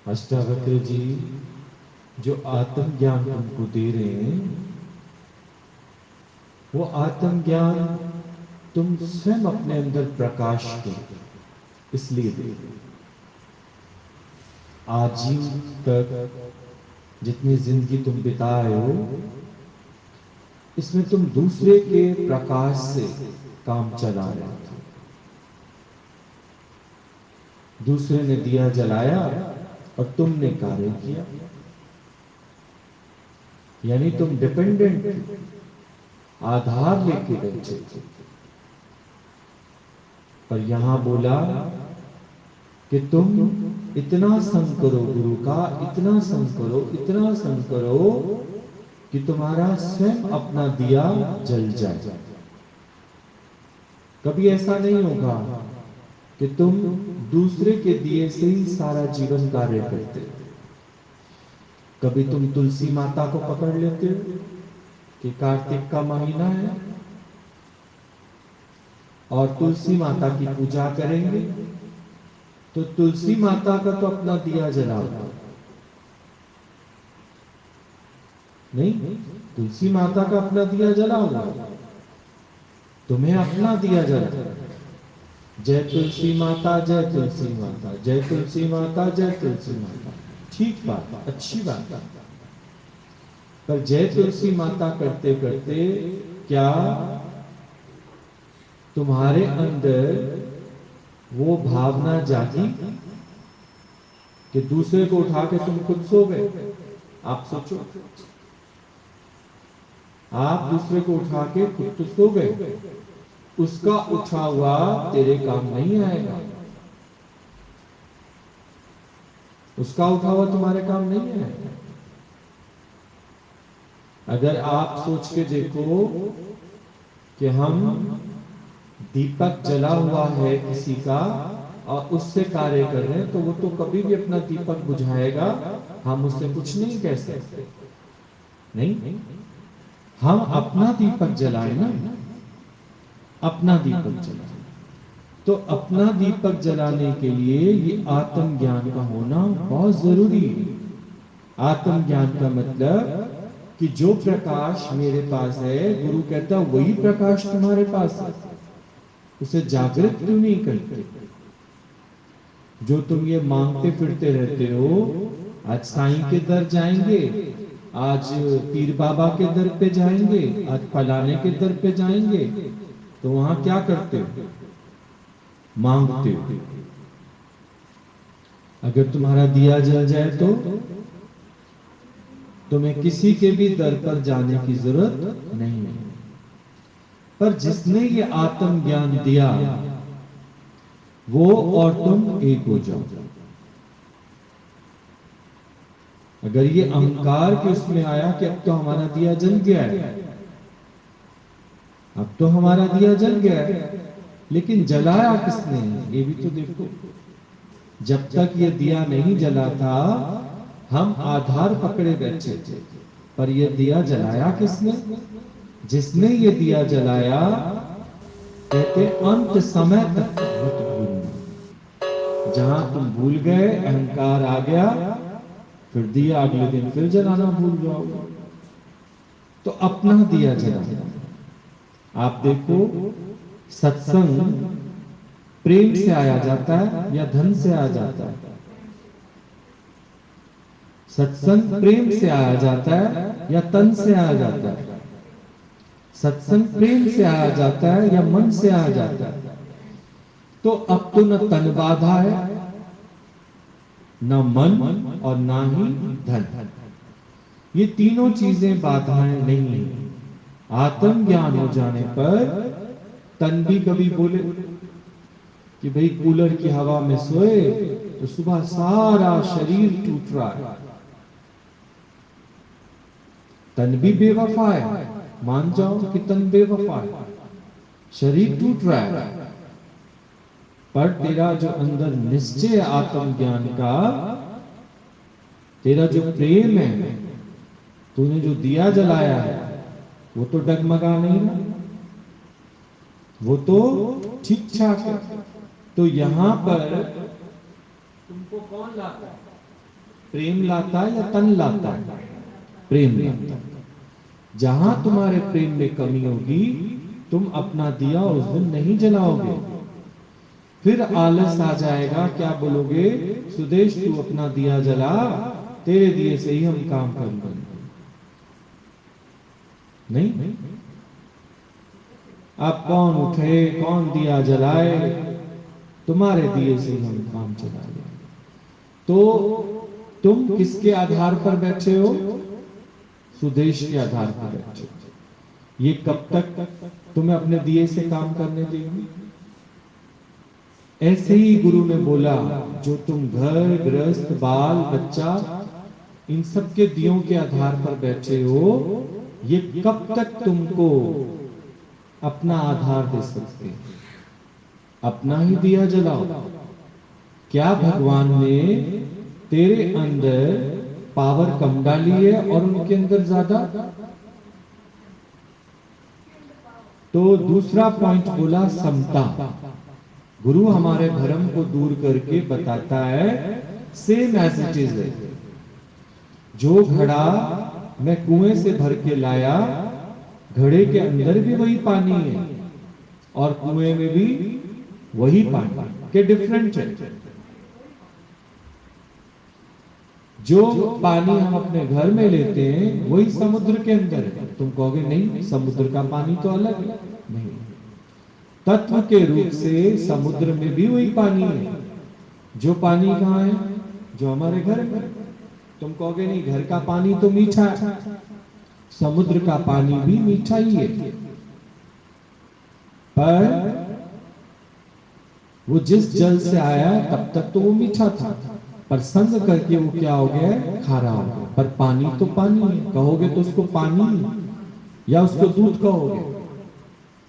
अष्टावक्र जी जो आत्मज्ञान तुमको दे रहे हैं, वो आत्मज्ञान तुम स्वयं अपने अंदर प्रकाश करो, इसलिए दे रहे हैं। आजीव तक जितनी जिंदगी तुम बिताए हो, इसमें तुम दूसरे के प्रकाश से काम चला रहे थे। दूसरे ने दिया जलाया और तुमने कार्य किया, यानी तुम डिपेंडेंट आधार लेके बैठे थे। पर यहां बोला कि तुम इतना संग करो गुरु का, इतना संग करो, इतना संग करो कि तुम्हारा स्वयं अपना दिया जल जाए। कभी ऐसा नहीं होगा कि तुम दूसरे के दिए से ही सारा जीवन कार्य करते हो। कभी तुम तुलसी माता को पकड़ लेते हो कि कार्तिक का महीना है और तुलसी माता की पूजा करेंगे, तो तुलसी माता का तो अपना दिया जलाओ नहीं, तुलसी माता का अपना दिया जलाओ, तुम्हें अपना दिया जला। जय तुलसी माता, जय तुलसी माता, जय तुलसी माता, जय तुलसी माता। ठीक बात, अच्छी बात। पर जय तुलसी माता करते करते क्या तुम्हारे अंदर वो भावना जागी कि दूसरे को उठा के तुम खुद सो गए? आप सोचो, आप दूसरे को उठा के खुद तो सो गए, उसका उठा हुआ तेरे काम नहीं आएगा, उसका उठा हुआ तुम्हारे काम नहीं आएगा। अगर आप सोच के देखो कि हम दीपक जला हुआ है किसी का और उससे कार्य कर रहे हैं, तो वो तो कभी भी अपना दीपक बुझाएगा, हम उससे कुछ नहीं कह सकते। नहीं, हम अपना दीपक जलाए ना, अपना दीपक जलाए। तो अपना दीपक जलाने के लिए ये आत्मज्ञान का होना बहुत जरूरी है। आत्मज्ञान का मतलब कि जो प्रकाश मेरे पास है, गुरु कहता है वही प्रकाश तुम्हारे पास है, उसे जागृत क्यों नहीं करते? जो तुम ये मांगते फिरते रहते हो, आज साईं के दर जाएंगे, आज पीर बाबा के दर पे जाएंगे, आज फलाने के दर पे जाएंगे, तो वहां क्या करते हो? मांगते हो। अगर तुम्हारा दिया जल जाए तो तुम्हें किसी के भी दर पर जाने की जरूरत नहीं है। पर जिसने ये आत्मज्ञान दिया, वो और तुम एक हो जाओ। अगर ये अहंकार के उसमें आया कि अब तो हमारा दिया जल गया है, अब तो हमारा दिया जल गया है, लेकिन जलाया किसने, ये भी तो देखो। जब तक ये दिया नहीं जला था, हम आधार पकड़े बैठे थे, पर ये दिया जलाया किसने? जिसने ये दिया जलाया, कहते अंत समय तक मत भूलना। जहां तुम भूल गए, अहंकार आ गया, फिर दिया अगले दिन फिर जलाना भूल जाओगे। तो अपना दिया जलाना। आप देखो, सत्संग प्रेम से आया जाता है या धन से आया जाता है? सत्संग प्रेम से आया जाता है या तन से आया जाता है? सत्संग प्रेम से आया जाता है या मन से आया जाता है? तो अब तो न तन बाधा है, न मन और ना ही धन। ये तीनों चीजें बाधाएं नहीं है। आत्मज्ञान हो जाने पर तन भी कभी बोले कि भाई कूलर की हवा में सोए तो सुबह सारा शरीर टूट रहा है, तन भी बेवफा है, मान जाओ कि तन बेवफा है, शरीर टूट रहा है, पर तेरा जो अंदर निश्चय आत्मज्ञान का, तेरा जो प्रेम है, तूने जो दिया जलाया है, वो तो डगमगा नहीं रहा, वो तो ठीक ठाक है। तो यहां पर तुमको कौन लाता है? प्रेम लाता है या तन लाता है? प्रेम लाता है। जहां तुम्हारे प्रेम में कमी होगी, तुम अपना दिया उस दिन नहीं जलाओगे। फिर आलस आ जाएगा, क्या बोलोगे? सुदेश तू अपना दिया जला, तेरे दिए से ही हम काम कर लेंगे। नहीं, अब कौन उठे, कौन दिया जलाए, तुम्हारे दिए से ही हम काम चला लेंगे। तो तुम किसके आधार पर बैठे हो? सुदेश के आधार पर बैठे हो। ये कब तक तुम्हें अपने दिए से काम करने देंगे? ऐसे ही गुरु ने बोला, जो तुम घर गृहस्थ बाल बच्चा इन सब के दियों के आधार पर बैठे हो, ये कब तक तुमको अपना आधार दे सकते हैं? अपना ही दिया जलाओ। क्या भगवान ने तेरे अंदर पावर कम डाली है और उनके अंदर ज्यादा? तो दूसरा पॉइंट बोला समता। गुरु हमारे भ्रम को दूर करके बताता है, सेम एज इट इज है। जो घड़ा मैं कुएं से भर के लाया, घड़े के अंदर भी वही पानी है और कुएं में भी वही पानी, के डिफरेंट है। जो पानी हम अपने घर में लेते हैं वही समुद्र के अंदर है। तुम कहोगे नहीं, समुद्र का पानी तो अलग है। नहीं, तत्व के रूप से समुद्र में भी वही पानी है। जो पानी कहाँ है? जो हमारे घर में। तुम कहोगे नहीं, घर का पानी तो मीठा है। समुद्र का पानी भी मीठा ही है, पर वो जिस जल से आया तब तक तो वो मीठा था, पर संग करके वो क्या हो गया? खारा हो गया। पर पानी तो पानी है। कहोगे तो उसको पानी या उसको दूध कहोगे,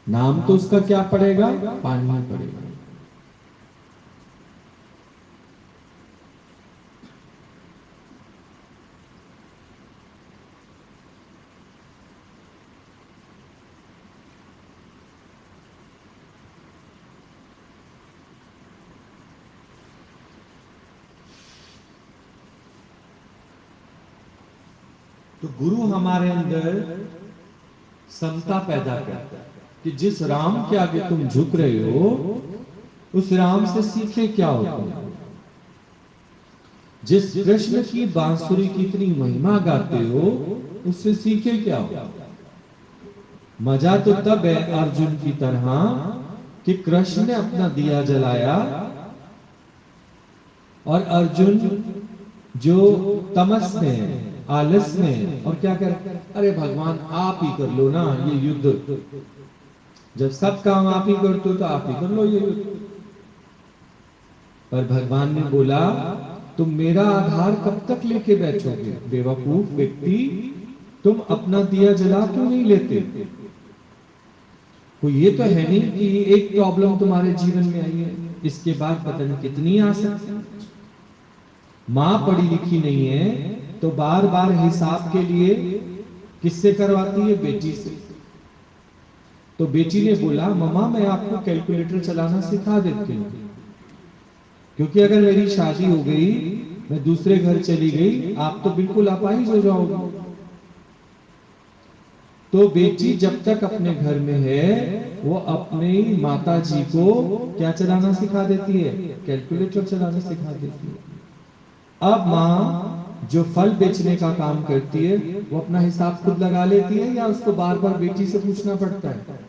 नाम तो उसका क्या पड़ेगा? पानी पड़ेगा। तो गुरु हमारे अंदर समता पैदा करता है कि जिस राम के आगे तुम झुक रहे हो, उस राम से सीखे क्या होता है। जिस कृष्ण की बांसुरी की इतनी महिमा गाते हो, उससे सीखे क्या हो। मजा तो तब है अर्जुन की तरह कि कृष्ण ने अपना दिया जलाया और अर्जुन जो तमस में, आलस में, और क्या कर, अरे भगवान आप ही कर लो ना ये युद्ध, जब सब काम आप ही करते हो तो आप ही कर लो ये युद्ध। पर भगवान ने बोला, तुम मेरा आधार कब तक लेके बैठोगे? बेवकूफ व्यक्ति, तुम अपना दिया जला क्यों नहीं लेते? तो ये तो है नहीं कि एक प्रॉब्लम तुम्हारे जीवन में आई है, इसके बाद पता नहीं कितनी आ सकती। माँ पढ़ी लिखी नहीं है तो बार बार हिसाब के लिए किससे करवाती है? बेटी से। तो बेटी ने बोला, मम्मा मैं आपको कैलकुलेटर चलाना सिखा देती हूँ, क्योंकि अगर मेरी शादी हो गई, मैं दूसरे घर चली गई, आप तो बिल्कुल अपाहिज हो जाओगे। तो बेटी जब तक अपने घर में है, वो अपने माता जी को क्या चलाना सिखा देती है? कैलकुलेटर चलाना सिखा देती है। अब माँ जो फल बेचने का काम करती है, वो अपना हिसाब खुद लगा लेती है या उसको बार बार बेटी से पूछना पड़ता है?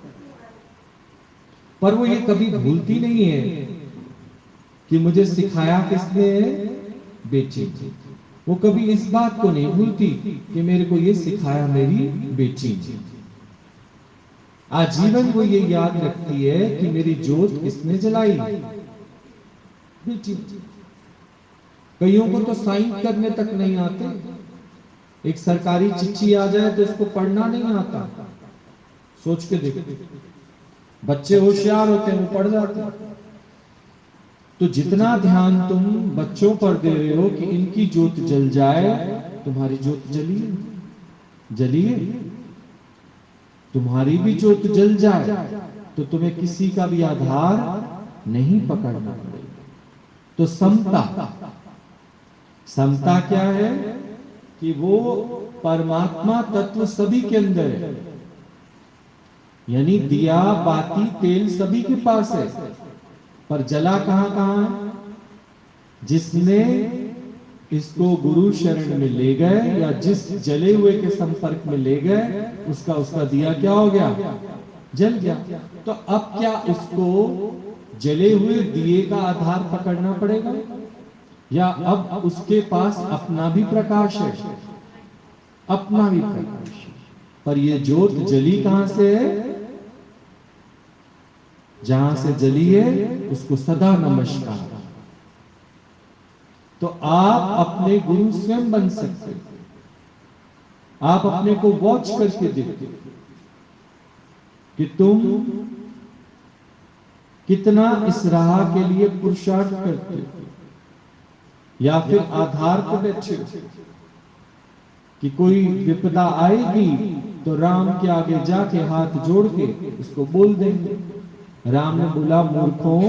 पर वो ये कभी भूलती नहीं है कि मुझे सिखाया किसने है? बेटी। वो कभी इस बात को नहीं भूलती कि मेरे को ये सिखाया मेरी बेटी। आजीवन वो ये याद रखती है कि मेरी जोत किसने जलाई? बेटी। कईयों को तो साइन करने तक नहीं आते। एक सरकारी चिट्ठी आ जाए तो उसको पढ़ना नहीं आता। सोच के देखो, बच्चे होशियार होते हैं, वो पढ़ जाते हैं। तो जितना ध्यान तुम बच्चों पर दे रहे हो कि इनकी जोत जल जाए, तुम्हारी जोत जलिए, जलिए। तुम्हारी भी जोत जल जाए तो तुम्हें किसी का भी आधार नहीं पकड़ना पड़ेगा। तो समता, समता क्या है कि वो परमात्मा तत्व सभी के अंदर है, यानी दिया बाती तेल सभी के पास है, पर जला कहां कहां है? जिसने इसको गुरु शरण में ले गए या जिस जले हुए के संपर्क में ले गए, उसका उसका दिया क्या हो गया? जल गया। तो अब क्या उसको जले हुए दिए का आधार पकड़ना पड़ेगा, या अब उसके पास अपना भी प्रकाश है? अपना भी प्रकाश है। पर ये ज्योत जली कहां से है? जहां से जली है उसको सदा नमस्कार। तो आप अपने गुरु स्वयं बन सकते, आप अपने को वॉच करके देखते कि तुम कितना इस राह के लिए पुरुषार्थ करते हो, या फिर आधार पर बैठे हो कि कोई विपदा आएगी तो राम के आगे जाके हाथ जोड़ के उसको बोल देंगे। राम ने बोला, मूर्खों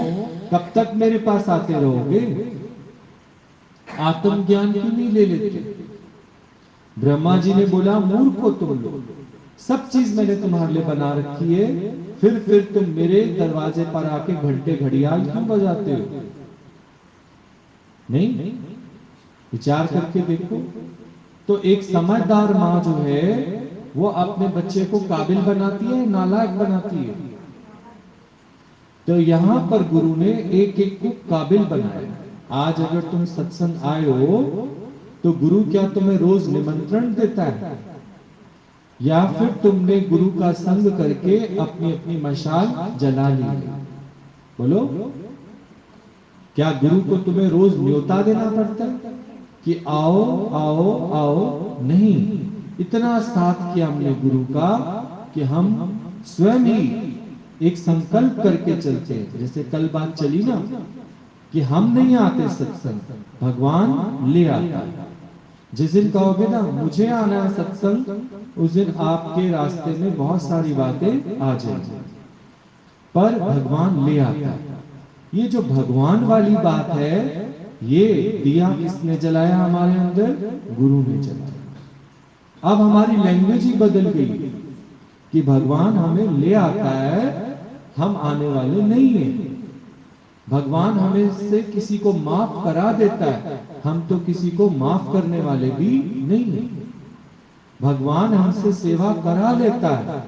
कब तक मेरे पास आते रहोगे? आत्मज्ञान क्यों नहीं ले लेते? ब्रह्मा जी ने बोला, मूर्ख हो तुम लोग, सब चीज मैंने तुम्हारे लिए बना रखी है, फिर तुम मेरे दरवाजे पर आके घंटे घड़ियाल क्यों बजाते हो? नहीं, विचार करके देखो। तो एक समझदार माँ जो है वो अपने बच्चे को काबिल बनाती है, नालायक बनाती है? तो यहां पर गुरु ने एक एक को काबिल बनाया। आज अगर तुम सत्संग आए हो तो गुरु क्या तुम्हें रोज निमंत्रण देता है, या फिर तुमने गुरु का संग करके अपनी अपनी मशाल जला ली है? बोलो, क्या गुरु को तुम्हें रोज न्योता देना पड़ता है कि आओ आओ आओ? नहीं, इतना साथ किया हमने गुरु का कि हम स्वयं ही एक संकल्प करके चलते हैं। जैसे कल बात चली ना कि हम नहीं आते सत्संग, भगवान ले आता है। जिस दिन कहोगे ना मुझे आना है सत्संग, उस दिन आपके रास्ते में बहुत सारी बातें आ जाएंगी, पर भगवान ले आता है। ये जो भगवान वाली बात है, ये दिया किसने जलाया हमारे अंदर? गुरु ने जलाया। अब हमारी लैंग्वेज ही बदल गई कि भगवान हमें ले आता है, हम आने वाले नहीं है। भगवान हमें से किसी को माफ करा देता है, हम तो किसी को माफ करने वाले भी नहीं है। भगवान हमसे सेवा करा लेता है,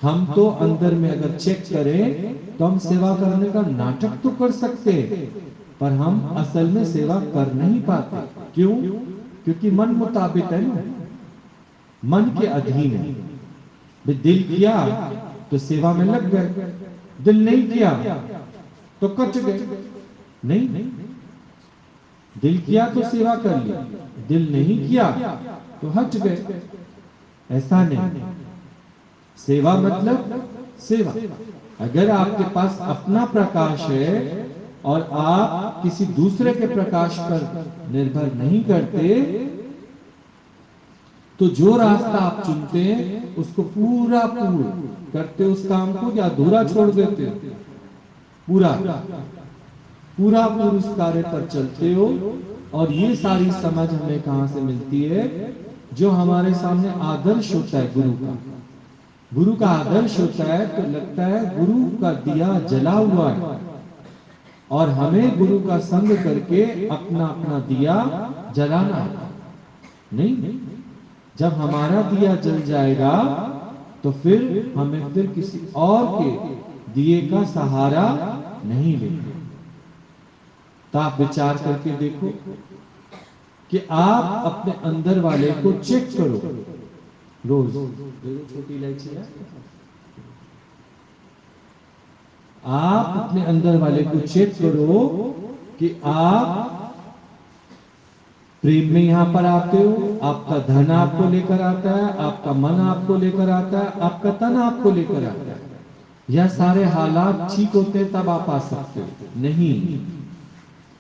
हम तो अंदर में अगर चेक करें तो हम सेवा करने का नाटक तो कर सकते हैं, पर हम असल में सेवा कर नहीं पाते। क्यों? क्योंकि मन मुताबिक है ना, मन के अधीन है। दिल किया तो सेवा में लग गए, दिल नहीं किया तो कट गए। नहीं, दिल किया तो सेवा कर ली, दिल नहीं किया तो हट गए। ऐसा नहीं, सेवा मतलब सेवा। अगर आपके पास अपना प्रकाश है और आप किसी दूसरे के प्रकाश पर निर्भर नहीं करते, तो जो रास्ता आप चुनते हैं उसको पूरा पूर्ण करते उस काम को, या अधूरा छोड़ देते हो? पूरा पूरा उस कार्य पर चलते हो। और ये सारी समझ हमें कहां से मिलती है? जो हमारे सामने आदर्श होता है गुरु का। गुरु का आदर्श होता है तो लगता है गुरु का दिया जला हुआ है, और हमें गुरु का संग करके अपना अपना दिया जलाना है। नहीं, जब हमारा दिया जल जाएगा तो फिर हमें फिर किसी और के दिए का सहारा नहीं लेना। तो आप विचार करके देखो कि आप अपने अंदर वाले को चेक करो रोज। छोटी इलायची है, आप अपने अंदर वाले को चेक करो कि आप प्रेम में यहां पर आते हो, आपका धन आपको लेकर आता है, आपका मन आपको लेकर आता है, आपका तन आपको लेकर आता है। यह सारे हालात ठीक होते हैं तब आप आ सकते हो। नहीं,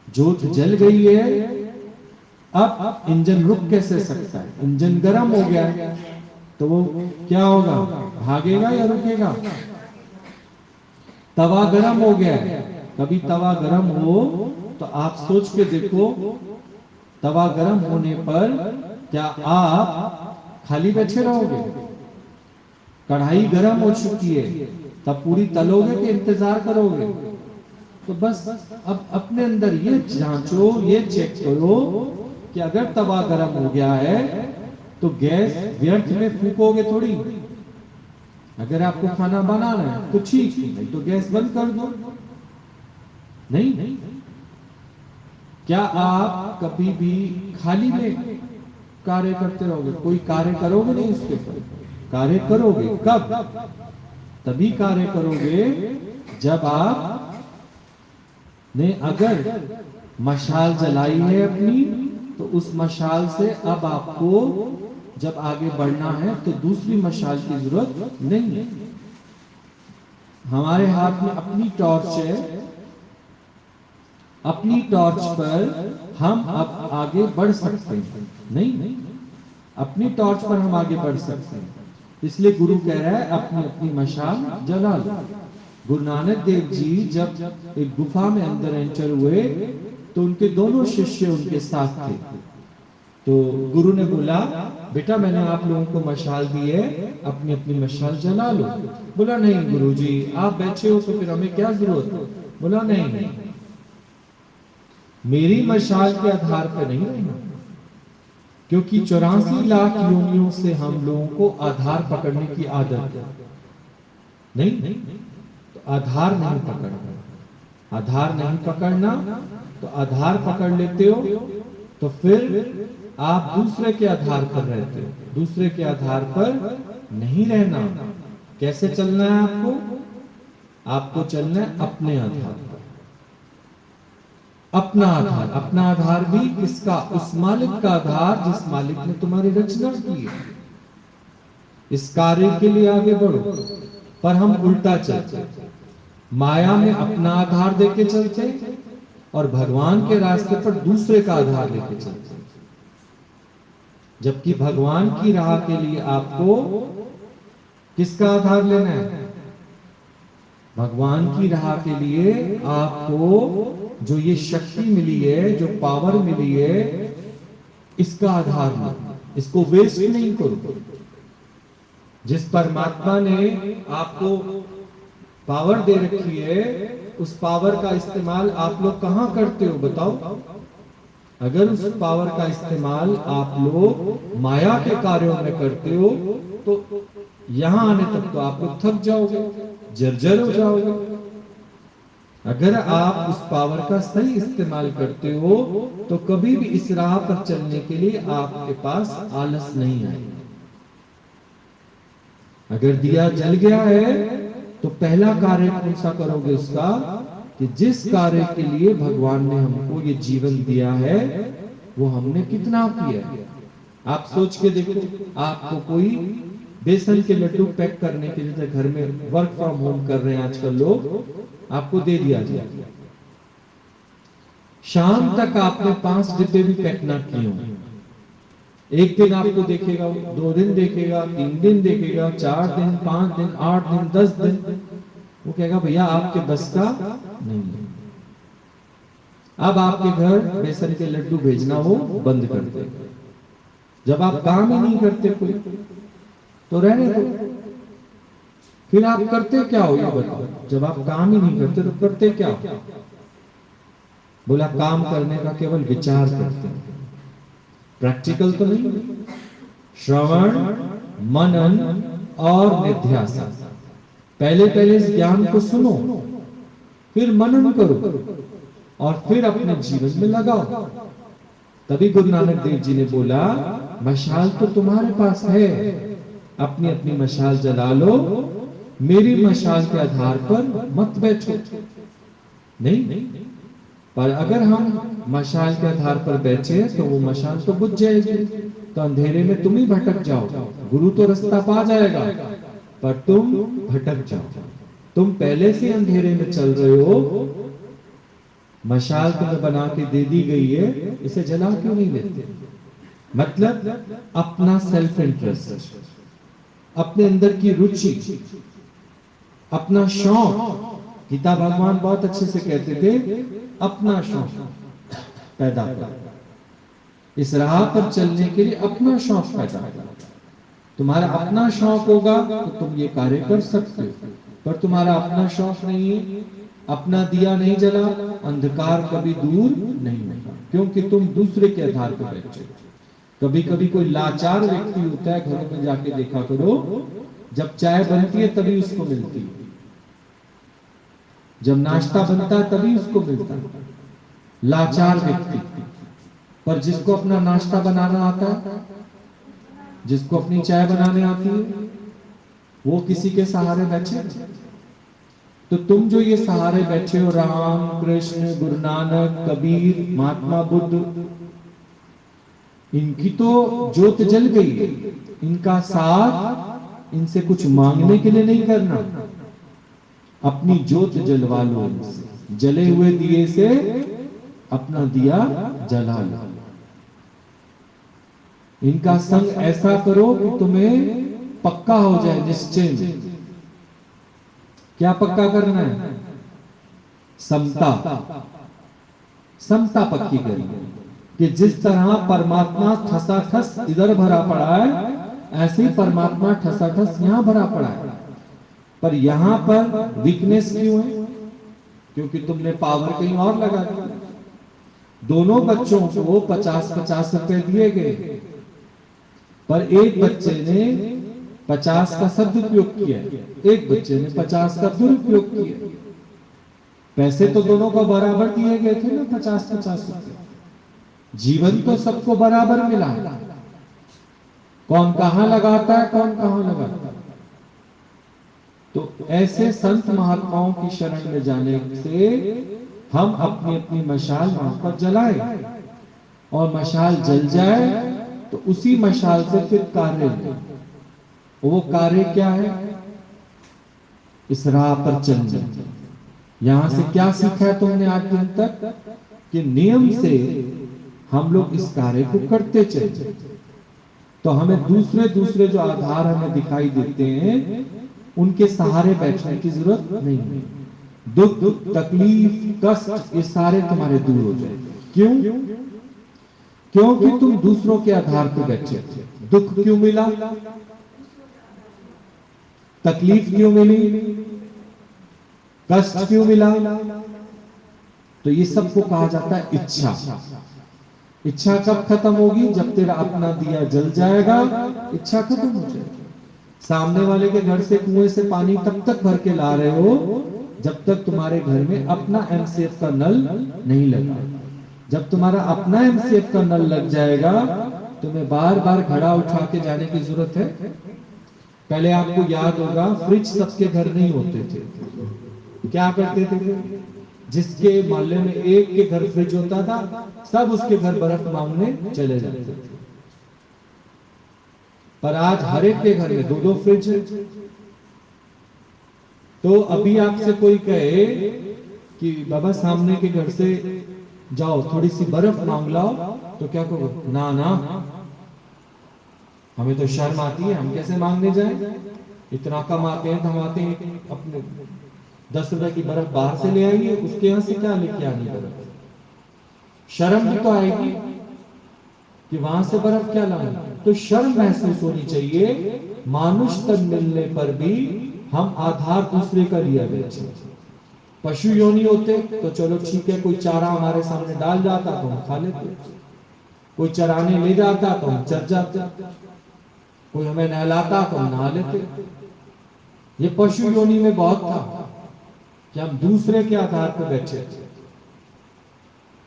जोत जल गई है, अब इंजन रुक कैसे सकता है? इंजन गर्म हो गया है तो वो क्या होगा? भागेगा या रुकेगा? तवा गर्म हो गया है, कभी तवा गर्म हो तो आप सोच के देखो तवा गर्म होने पर क्या आप खाली बैठे रहोगे? कढ़ाई गर्म हो चुकी है, तब पूरी तलोगे कि इंतजार करोगे? तो बस अब अपने अंदर ये जांचो, ये चेक करो कि अगर तवा गर्म हो गया है तो गैस व्यर्थ में फूकोगे थोड़ी। अगर आपको खाना बनाना है तो ठीक, नहीं तो गैस बंद कर दो। नहीं, क्या आप कभी भी खाली में कार्य करते रहोगे? कोई कार्य करोगे नहीं उसके ऊपर। कार्य करोगे कब? तभी कार्य करोगे जब आप ने अगर मशाल जलाई है अपनी, तो उस मशाल से अब आपको जब आगे बढ़ना है तो दूसरी मशाल की जरूरत नहीं है। हमारे हाथ में अपनी टॉर्च है, अपनी टॉर्च पर हम अब आगे बढ़ सकते हैं। नहीं, अपनी टॉर्च पर हम आगे बढ़ सकते हैं। इसलिए गुरु कह रहा है अपनी अपनी मशाल जला लो। गुरु नानक देव जी जब एक गुफा में अंदर एंटर हुए तो उनके दोनों शिष्य उनके साथ थे। तो गुरु ने बोला, बेटा मैंने आप लोगों को मशाल दी है, अपनी अपनी मशाल जला लो। बोला नहीं गुरु जी, आप बैठे हो तो फिर हमें क्या जरूरत? बोला नहीं, मेरी मशाल के आधार पर नहीं रहना, क्योंकि 84 लाख योनियों से हम लोगों को आधार पकड़ने की आदत है। नहीं, तो आधार नहीं पकड़ना, आधार नहीं पकड़ना। तो आधार पकड़ लेते हो तो फिर आप दूसरे के आधार पर रहते हो, दूसरे के आधार पर नहीं रहना। कैसे चलना है आपको? आपको चलना है अपने आधार पर। अपना आधार, अपना आधार भी किसका? उस मालिक का आधार जिस मालिक ने तुम्हारी रचना की है। इस कार्य के लिए आगे बढ़ो। पर हम उल्टा चलते, माया में अपना आधार देके चलते और भगवान के रास्ते पर दूसरे का आधार लेके चलते। जबकि भगवान की राह के लिए आपको किसका आधार लेना है? भगवान की राह के लिए आपको जो ये शक्ति मिली है, जो पावर मिली है, इसका आधार लो, इसको वेस्ट नहीं करो। जिस परमात्मा ने आपको पावर दे रखी है, उस पावर का इस्तेमाल आप लोग कहां करते हो बताओ? अगर उस पावर का इस्तेमाल आप लोग माया के कार्यों में करते हो तो यहां आने तक तो आप लोग थक जाओगे, जर्जर हो जाओगे। अगर आप उस पावर का सही इस्तेमाल करते हो तो कभी भी इस राह पर चलने के लिए आपके पास आलस नहीं आएगा। अगर दिया जल गया है तो पहला कार्य कौन सा करोगे उसका? कि जिस कार्य के लिए भगवान ने हमको ये जीवन दिया है वो हमने कितना किया है। आप सोच के देखो, आपको कोई बेसन के लड्डू पैक करने के लिए, घर में वर्क फ्रॉम होम कर रहे हैं आजकल लोग, आपको दे दिया जाए, शाम तक आपने 5 डिब्बे भी पैक ना किए हो, एक दिन आपको देखेगा, 2 दिन देखेगा, 3 दिन देखेगा, 4 दिन, 5 दिन, 8 दिन, 10 दिन, वो कहेगा भैया आपके बस का नहीं है। अब आपके घर बेसन के लड्डू भेजना वो बंद कर देगा। जब आप काम ही नहीं करते कोई तो रहने दो। फिर आप करते क्या हो ये बताओ? जब आप काम ही नहीं करते तो करते क्या हो? बोला काम करने का केवल विचार करते हैं, प्रैक्टिकल तो नहीं। श्रवण, मनन और निध्यासन। पहले पहले इस ज्ञान को सुनो, फिर मनन करो और फिर अपने जीवन में लगाओ। तभी गुरु नानक देव जी ने बोला मशाल तो तुम्हारे पास है, अपनी अपनी मशाल जला लो, मेरी मशाल के आधार पर मत बैठो। नहीं, पर अगर हम मशाल के आधार पर बैठे तो वो मशाल तो बुझ जाएगी, तो अंधेरे में तुम ही भटक जाओ। गुरु तो रास्ता पा जाएगा पर तुम भटक जाओ। तुम पहले से अंधेरे में चल रहे हो, मशाल तुम्हें बना के दे दी गई है, इसे जला क्यों नहीं लेते? मतलब अपना सेल्फ इंटरेस्ट, अपने अंदर की रुचि, अपना शौक। गीता भगवान बहुत अच्छे से कहते थे अपना शौक पैदा कर। इस राह पर चलने के लिए अपना शौक पैदा करो। तुम्हारा अपना शौक होगा तो तुम ये कार्य कर सकते हो, पर तुम्हारा अपना शौक नहीं है, अपना दिया नहीं जला, अंधकार कभी दूर नहीं होगा, क्योंकि तुम दूसरे के आधार पर बैठे हो। कभी कभी कोई लाचार व्यक्ति होता है, घरों में जाके देखा करो, जब चाय बनती है तभी उसको मिलती है, जब नाश्ता बनता है तभी उसको मिलता है, लाचार व्यक्ति। पर जिसको अपना नाश्ता बनाना आता है, जिसको अपनी चाय बनाने आती है, वो किसी के सहारे बैठे। तो तुम जो ये सहारे बैठे हो, राम कृष्ण गुरु नानक कबीर महात्मा बुद्ध, इनकी तो ज्योत जल गई है, इनका साथ इनसे कुछ मांगने के लिए नहीं करना, अपनी ज्योत जलवा लो इनसे, जले हुए दिए से अपना दिया जला लो। इनका संग ऐसा करो कि तुम्हें पक्का हो जाए निश्चय में। क्या पक्का करना है? समता, समता पक्की करनी, कि जिस तरह परमात्मा ठसाठस इधर भरा पड़ा है, ऐसे ही परमात्मा ठसाठस यहां भरा पड़ा है। पर यहां पर वीकनेस क्यों है? क्योंकि तुमने पावर कहीं और लगा दिया। दोनों बच्चों को 50-50 रुपए दिए गए, पर एक बच्चे ने 50 का सदुपयोग किया, एक बच्चे ने 50 का दुरुपयोग किया। पैसे तो दोनों को बराबर दिए गए थे ना, 50-50 रुपए। जीवन तो सबको बराबर मिला, कौन कहां लगाता है, कौन कहां लगाता है। तो ऐसे संत महात्माओं की शरण में जाने से हम अपनी अपनी मशाल वहां पर जलाएं, और मशाल जल जाए तो उसी मशाल से फिर कार्य हो। वो कार्य क्या है? इस राह पर चलना। यहां से क्या सीखा है तुमने आज दिन तक? कि नियम से हम लोग इस कार्य को करते चले, तो हमें दूसरे दूसरे जो आधार हमें दिखाई देते हैं, उनके सहारे बैठने की जरूरत नहीं है। दुख तकलीफ कष्ट ये सारे तुम्हारे दूर हो जाए। क्यों? क्योंकि तुम दूसरों के आधार पर बैठे थे। दुख क्यों मिला? तकलीफ क्यों मिली? कष्ट क्यों मिला? तो ये सबको कहा जाता है इच्छा। इच्छा कब खत्म होगी? जब तेरा अपना दिया जल जाएगा, इच्छा खत्म हो जाएगी। सामने वाले के घर से कुएं से पानी तब तक भर के ला रहे हो जब तक तुम्हारे घर में अपना एमसीएफ का नल नहीं लगा। जब तुम्हारा अपना एमसीएफ का नल लग जाएगा, तुम्हें बार बार घड़ा उठा के जाने की जरूरत है? पहले आपको याद होगा, फ्रिज सबके घर नहीं होते थे। क्या करते थे? जिसके मोहल्ले में एक के घर फ्रिज होता था, सब उसके घर बर्फ मांगने चले जाते थे। पर आज हर एक के घर में 2-2 फ्रिज है। तो अभी आपसे कोई कहे कि बाबा सामने के घर से जाओ थोड़ी सी बर्फ मांग लाओ, तो क्या कहोगे? ना ना, हमें तो शर्म आती है, हम कैसे मांगने जाएं? इतना कम आते हैं तो हम आते हैं अपने 10 रुपए की बर्फ बाहर से ले आएंगे, उसके यहां से क्या लेके आनी बर्फ? शर्म भी तो आएगी कि वहां से बर्फ क्या लानी। तो शर्म महसूस होनी चाहिए। मानुष तन मिलने पर भी हम आधार दूसरे का लिया गया। पशु योनि होते तो चलो ठीक है, कोई चारा हमारे सामने डाल जाता तो हम खा लेते, कोई चराने ले जाता तो हम चर जाते, कोई हमें नहलाता तो हम नहा लेते। ये पशु योनि में बहुत था कि हम दूसरे के आधार पर बैठे थे।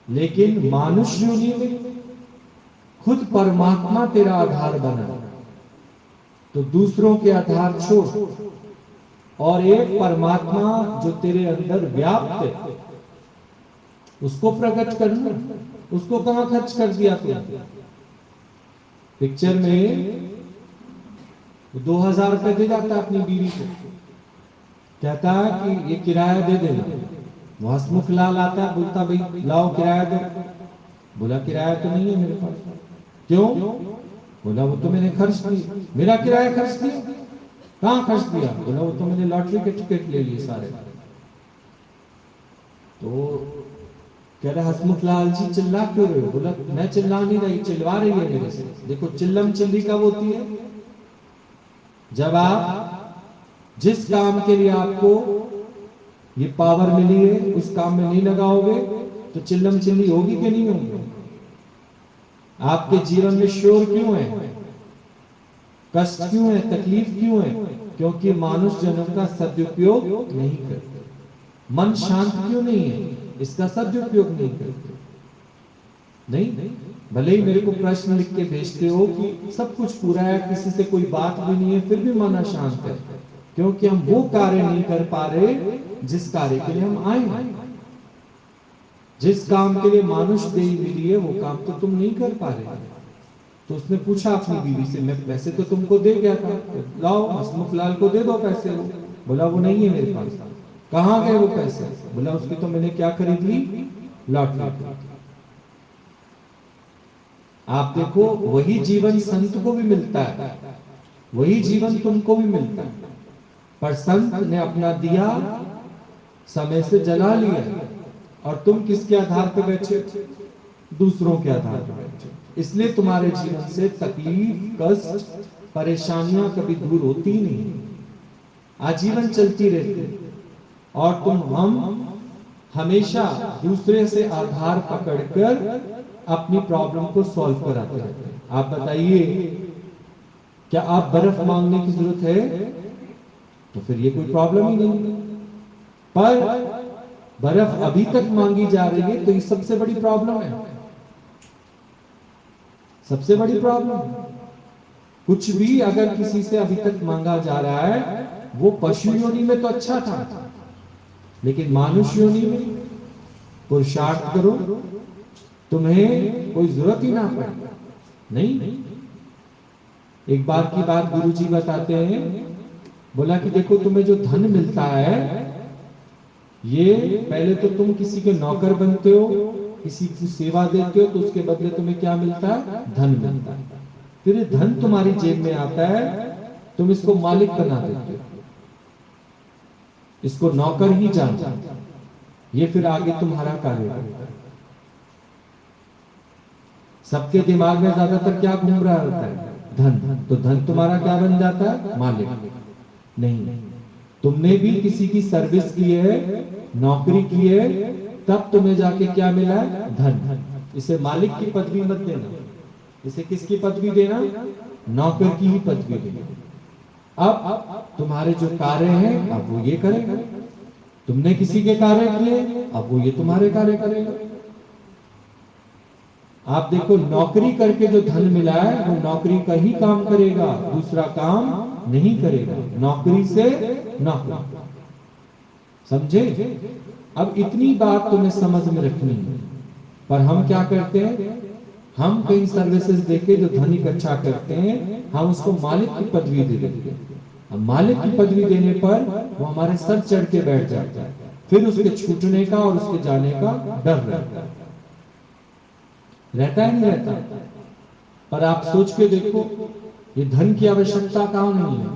लेकिन मानुष योनि में खुद परमात्मा तेरा आधार बना, तो दूसरों के आधार छोड़, और एक परमात्मा जो तेरे अंदर व्याप्त है उसको प्रकट करना। उसको कहां खर्च कर दिया तुमने? पिक्चर में 2000 रुपए दे जाता है अपनी बीवी को, कहता है कि ये किराया दे देना। वो हसमुख लाल आता है, बोलता भाई लाओ किराया दो। बोला किराया तो नहीं है मेरे पास। क्यों? बोला वो तो मैंने खर्च किया। मेरा किराया खर्च किया? कहां खर्च दिया? बोला वो तो मैंने लॉटरी के टिकट ले लिए सारे। तो कह रहे हसमुख लाल जी चिल्ला क्यों रहे हो? बोला मैं चिल्ला नहीं रही, चिल्ला रही है मेरे से। देखो चिल्लम चिल्ली कब होती है? जब आप जिस काम के लिए आपको ये पावर मिली है उस काम में नहीं लगाओगे तो चिल्लम चिल्ली होगी कि नहीं होगी? आपके जीवन में शोर क्यों है, कष्ट क्यों है, तकलीफ क्यों है? क्योंकि मानुष जनों का सदुपयोग नहीं करते। मन शांत क्यों नहीं है? इसका सदुपयोग नहीं करते। नहीं, भले ही मेरे को प्रश्न लिख के भेजते हो कि सब कुछ पूरा है, किसी से कोई बात भी नहीं है, फिर भी मन अशांत है, क्योंकि हम वो कार्य नहीं कर पा रहे जिस कार्य के लिए हम आए हैं। जिस काम के लिए मानुष देही मिली है वो काम तो तुम नहीं कर पा रहे। तो उसने पूछा अपनी बीवी से, मैं पैसे तो तुमको दे गया था, लाओ हसमुख लाल को दे दो पैसे। वो बोला वो नहीं है मेरे पास। कहाँ गए वो पैसे? बोला उसकी तो मैंने क्या खरीद ली, लॉटरी। आप देखो वही जीवन संत को भी मिलता है, वही जीवन तुमको भी मिलता है, पर संत ने अपना दिया समय से जला लिया और तुम किसके आधार पर बैठे? दूसरों के आधार पर बैठे। इसलिए तुम्हारे जीवन से तकलीफ, कष्ट, परेशानियां कभी दूर होती नहीं, आजीवन चलती रहती। और हम हमेशा दूसरे से आधार पकड़कर अपनी प्रॉब्लम को सॉल्व कराते रहते हैं। आप बताइए, क्या आप बर्फ मांगने की जरूरत है? तो फिर ये कोई प्रॉब्लम ही नहीं। पर बर्फ अभी तक मांगी जा रही है तो ये सबसे बड़ी प्रॉब्लम है, सबसे बड़ी प्रॉब्लम। कुछ भी अगर किसी से अभी तक मांगा जा रहा है, वो पशु योनि में तो अच्छा था, लेकिन मानुष योनि में पुरुषार्थ करो, तुम्हें कोई जरूरत ही ना पड़े। नहीं, एक बार की बात गुरुजी बताते हैं, बोला कि देखो तुम्हें जो धन मिलता है, ये पहले तो तुम किसी के नौकर बनते हो, किसी की सेवा देते हो, तो उसके बदले तुम्हें क्या मिलता है? धन मिलता है। फिर ये धन तुम्हारी जेब में आता है, तुम इसको मालिक बना देते हो, इसको नौकर ही जानते, ये फिर आगे तुम्हारा कार्य करता है। सबके दिमाग में ज्यादातर क्या घूम रहा होता है? धन। तो धन तुम्हारा क्या बन जाता है? मालिक। नहीं, तुमने भी किसी की सर्विस की है, नौकरी की है, तब तुम्हें जाके क्या मिला है? धन। इसे मालिक की पदवी मत देना, इसे किसकी पदवी देना? नौकर की ही पदवी देना। अब तुम्हारे जो कार्य हैं अब वो ये करेगा, तुमने किसी के कार्य किए अब वो ये तुम्हारे कार्य करेगा। आप देखो नौकरी करके जो धन मिला है वो नौकरी का ही काम करेगा, दूसरा काम नहीं करेगा, नौकरी से नौकरी। समझे? अब इतनी बात तुम्हें समझ में रखनी है। पर हम क्या करते हैं? हम कई सर्विसेज देके जो धन इकट्ठा करते हैं, हम उसको मालिक की पदवी दे देते हैं। अब मालिक की पदवी देने पर वो हमारे सर चढ़ के बैठ जाता है, फिर उसके छूटने का और उसके जाने का डर रहता ही नहीं रहता। पर आप सोच के देखो, ये धन की आवश्यकता कहाँ नहीं है?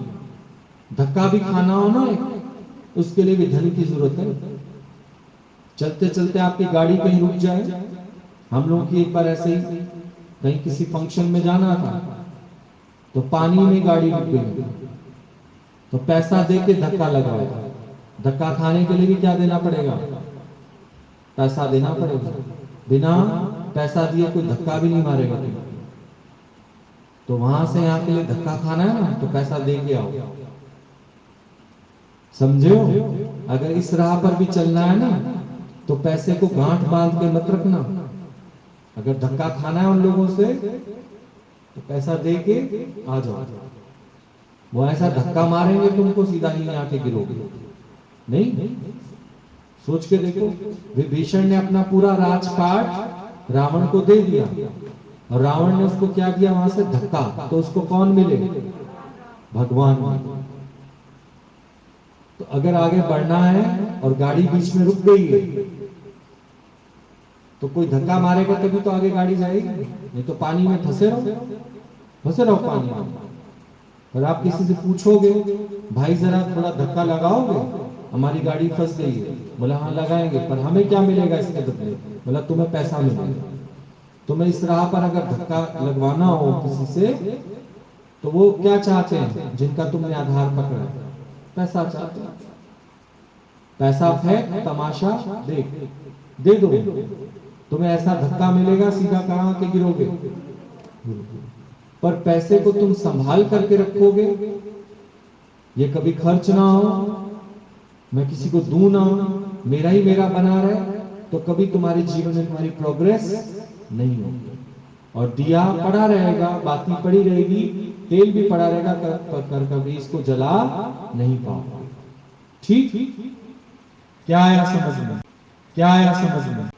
धक्का भी खाना हो ना, उसके लिए भी धन की जरूरत है। चलते चलते आपकी गाड़ी कहीं रुक जाए, हम लोगों की एक बार ऐसे ही कहीं किसी फंक्शन में जाना था, तो पानी में गाड़ी रुक गई, तो पैसा दे के धक्का लगवाया। धक्का खाने के लिए भी क्या देना पड़ेगा? पैसा देना पड़ेगा। बिना पैसा दिए कोई धक्का भी नहीं मारेगा तुम्हें। तो वहां से यहाँ के लिए धक्का खाना है ना, तो पैसा दे के आओ। समझो? अगर इस राह पर भी चलना है ना, तो पैसे को गांठ बांध के मत रखना। अगर धक्का खाना है उन लोगों से, तो पैसा दे के आ जाओ। वो ऐसा धक्का मारेंगे तुमको सीधा ही आके गिरोगे। नहीं, सोच के देखो, विभीषण ने अपना पूरा राजपाट रावण को दे दिया, और रावण ने उसको क्या दिया? वहां से धक्का। तो उसको कौन मिले? भगवान मिले। तो अगर आगे बढ़ना है और गाड़ी बीच में रुक गई है, तो कोई धक्का मारेगा तभी तो आगे गाड़ी जाएगी, नहीं तो पानी में फंसे रहो पानी में। और आप किसी से पूछोगे, भाई जरा थोड़ा धक्का लगाओगे, हमारी गाड़ी फंस गई है, बोला हाँ लगाएंगे, पर हमें क्या मिलेगा इसके बदले? बोला तुम्हें पैसा मिलेगा। तुम्हें इस राह पर अगर धक्का लगवाना हो किसी से, तो वो क्या चाहते हैं जिनका तुमने आधार पकड़ा है? पैसा चाहते हैं। पैसा फेंक, तमाशा देख, दे दो, तुम्हें ऐसा धक्का मिलेगा, सीधा कहां के गिरोगे। पर पैसे को तुम संभाल करके रखोगे, ये कभी खर्च ना हो, मैं किसी को दूं ना, मेरा ही मेरा बना रहे, तो कभी तुम्हारे जीवन में तुम्हारी प्रोग्रेस नहीं होगी। और दिया पड़ा रहेगा, बाती पड़ी रहेगी, तेल भी पड़ा रहेगा, कर कभी इसको जला नहीं पाओगे। ठीक? क्या आया समझ में? क्या आया समझ में?